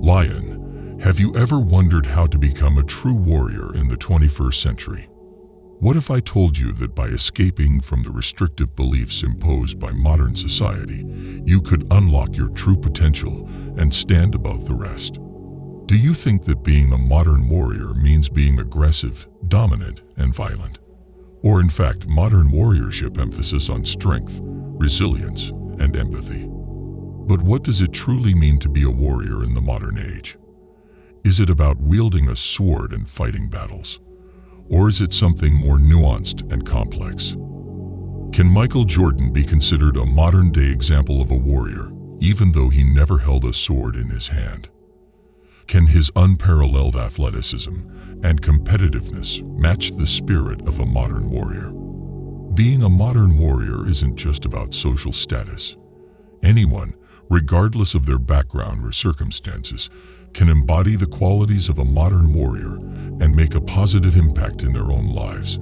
Lion, have you ever wondered how to become a true warrior in the 21st century? What if I told you that by escaping from the restrictive beliefs imposed by modern society, you could unlock your true potential and stand above the rest? Do you think that being a modern warrior means being aggressive, dominant, and violent? Or in fact, modern warriorship emphasis on strength, resilience, and empathy? But what does it truly mean to be a warrior in the modern age? Is it about wielding a sword and fighting battles? Or is it something more nuanced and complex? Can Michael Jordan be considered a modern-day example of a warrior, even though he never held a sword in his hand? Can his unparalleled athleticism and competitiveness match the spirit of a modern warrior? Being a modern warrior isn't just about social status. Anyone, regardless of their background or circumstances, can embody the qualities of a modern warrior and make a positive impact in their own lives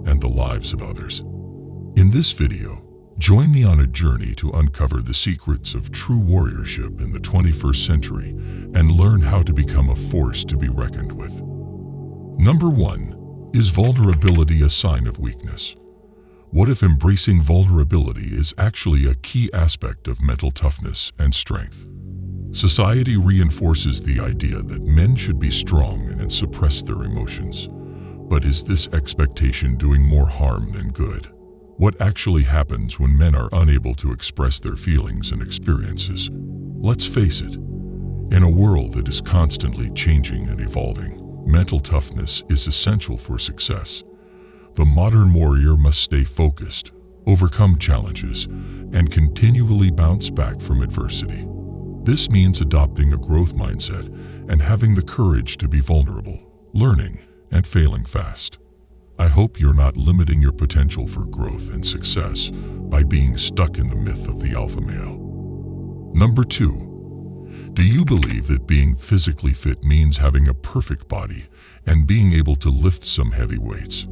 and the lives of others. In this video, join me on a journey to uncover the secrets of true warriorship in the 21st century and learn how to become a force to be reckoned with. Number 1. Is vulnerability a sign of weakness? What if embracing vulnerability is actually a key aspect of mental toughness and strength? Society reinforces the idea that men should be strong and suppress their emotions. But is this expectation doing more harm than good? What actually happens when men are unable to express their feelings and experiences? Let's face it, in a world that is constantly changing and evolving, mental toughness is essential for success. The modern warrior must stay focused, overcome challenges, and continually bounce back from adversity. This means adopting a growth mindset and having the courage to be vulnerable, learning, and failing fast. I hope you're not limiting your potential for growth and success by being stuck in the myth of the alpha male. Number 2. Do you believe that being physically fit means having a perfect body and being able to lift some heavy weights?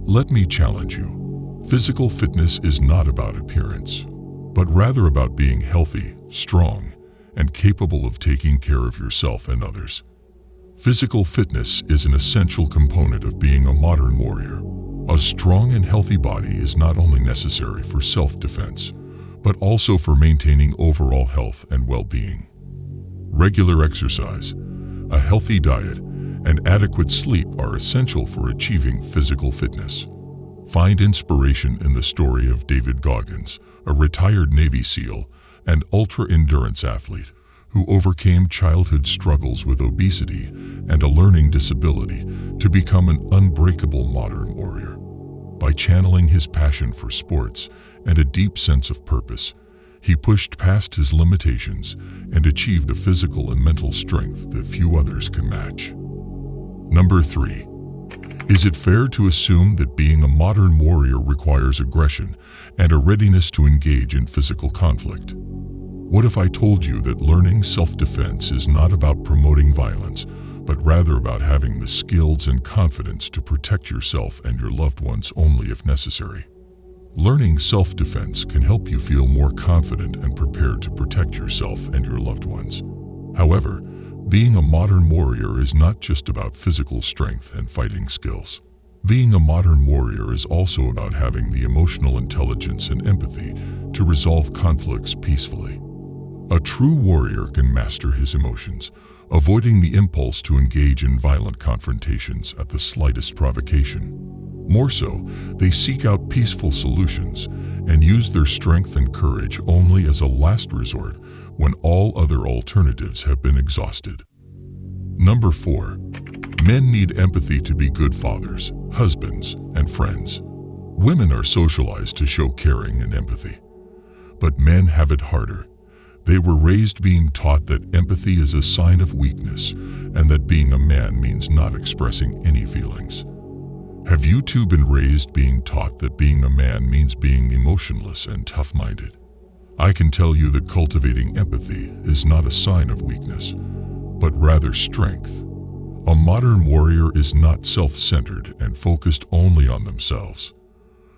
Let me challenge you. Physical fitness is not about appearance, but rather about being healthy, strong, and capable of taking care of yourself and others. Physical fitness is an essential component of being a modern warrior. A strong and healthy body is not only necessary for self-defense, but also for maintaining overall health and well-being. Regular exercise, a healthy diet, and adequate sleep are essential for achieving physical fitness. Find inspiration in the story of David Goggins, a retired Navy SEAL and ultra-endurance athlete who overcame childhood struggles with obesity and a learning disability to become an unbreakable modern warrior. By channeling his passion for sports and a deep sense of purpose, he pushed past his limitations and achieved a physical and mental strength that few others can match. Number 3. Is it fair to assume that being a modern warrior requires aggression and a readiness to engage in physical conflict? What if I told you that learning self-defense is not about promoting violence, but rather about having the skills and confidence to protect yourself and your loved ones only if necessary? Learning self-defense can help you feel more confident and prepared to protect yourself and your loved ones. However, being a modern warrior is not just about physical strength and fighting skills. Being a modern warrior is also about having the emotional intelligence and empathy to resolve conflicts peacefully. A true warrior can master his emotions, avoiding the impulse to engage in violent confrontations at the slightest provocation. More so, they seek out peaceful solutions and use their strength and courage only as a last resort when all other alternatives have been exhausted. Number 4. Men need empathy to be good fathers, husbands, and friends. Women are socialized to show caring and empathy. But men have it harder. They were raised being taught that empathy is a sign of weakness and that being a man means not expressing any feelings. Have you too been raised being taught that being a man means being emotionless and tough-minded? I can tell you that cultivating empathy is not a sign of weakness, but rather strength. A modern warrior is not self-centered and focused only on themselves.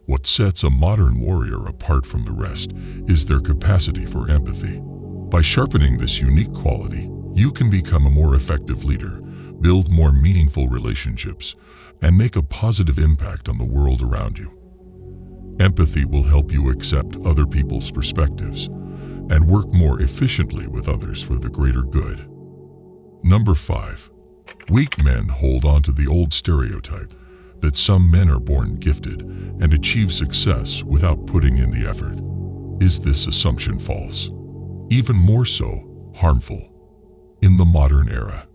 What sets a modern warrior apart from the rest is their capacity for empathy. By sharpening this unique quality, You can become a more effective leader, build more meaningful relationships, and make a positive impact on the world around you. Empathy will help you accept other people's perspectives and work more efficiently with others for the greater good. Number 5. Weak men hold on to the old stereotype that some men are born gifted and achieve success without putting in the effort. Is this assumption false? Even more so, harmful. In the modern era,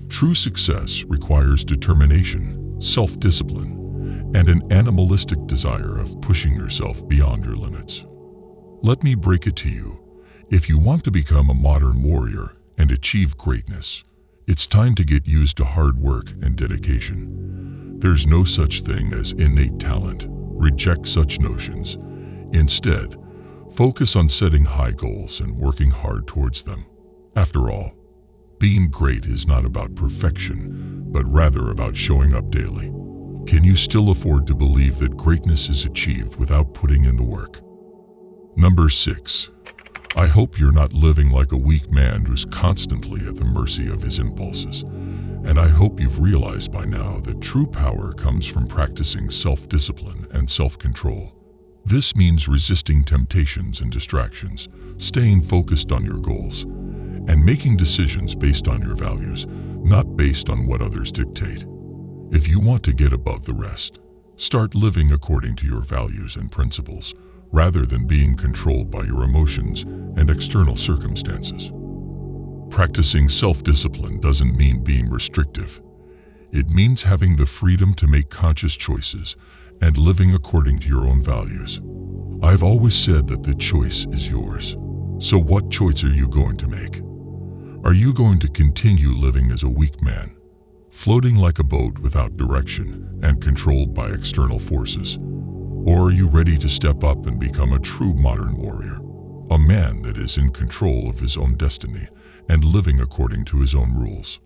true success requires determination, self-discipline, and an animalistic desire of pushing yourself beyond your limits. Let me break it to you. If you want to become a modern warrior and achieve greatness, it's time to get used to hard work and dedication. There's no such thing as innate talent. Reject such notions. Instead, focus on setting high goals and working hard towards them. After all, being great is not about perfection, but rather about showing up daily. Can you still afford to believe that greatness is achieved without putting in the work? Number 6. I hope you're not living like a weak man who's constantly at the mercy of his impulses. And I hope you've realized by now that true power comes from practicing self-discipline and self-control. This means resisting temptations and distractions, staying focused on your goals, and making decisions based on your values, not based on what others dictate. If you want to get above the rest, start living according to your values and principles, rather than being controlled by your emotions and external circumstances. Practicing self-discipline doesn't mean being restrictive. It means having the freedom to make conscious choices and living according to your own values. I've always said that the choice is yours. So what choice are you going to make? Are you going to continue living as a weak man, floating like a boat without direction and controlled by external forces? Or are you ready to step up and become a true modern warrior, a man that is in control of his own destiny and living according to his own rules?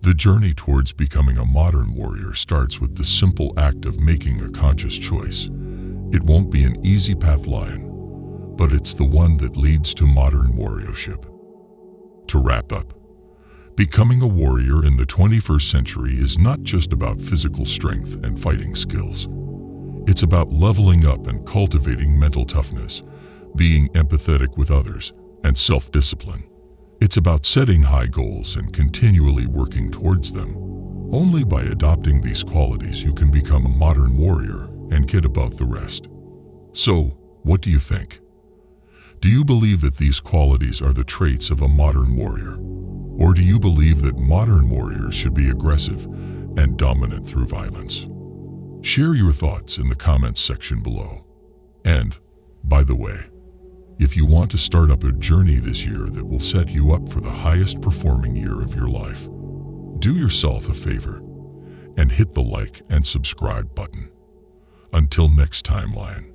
The journey towards becoming a modern warrior starts with the simple act of making a conscious choice. It won't be an easy path line, but it's the one that leads to modern warriorship. To wrap up, becoming a warrior in the 21st century is not just about physical strength and fighting skills. It's about leveling up and cultivating mental toughness, being empathetic with others, and self-discipline. It's about setting high goals and continually working towards them. Only by adopting these qualities you can become a modern warrior and get above the rest. So, what do you think? Do you believe that these qualities are the traits of a modern warrior? Or do you believe that modern warriors should be aggressive and dominant through violence? Share your thoughts in the comments section below. And, by the way, if you want to start up a journey this year that will set you up for the highest performing year of your life, do yourself a favor and hit the like and subscribe button. Until next time, Lion.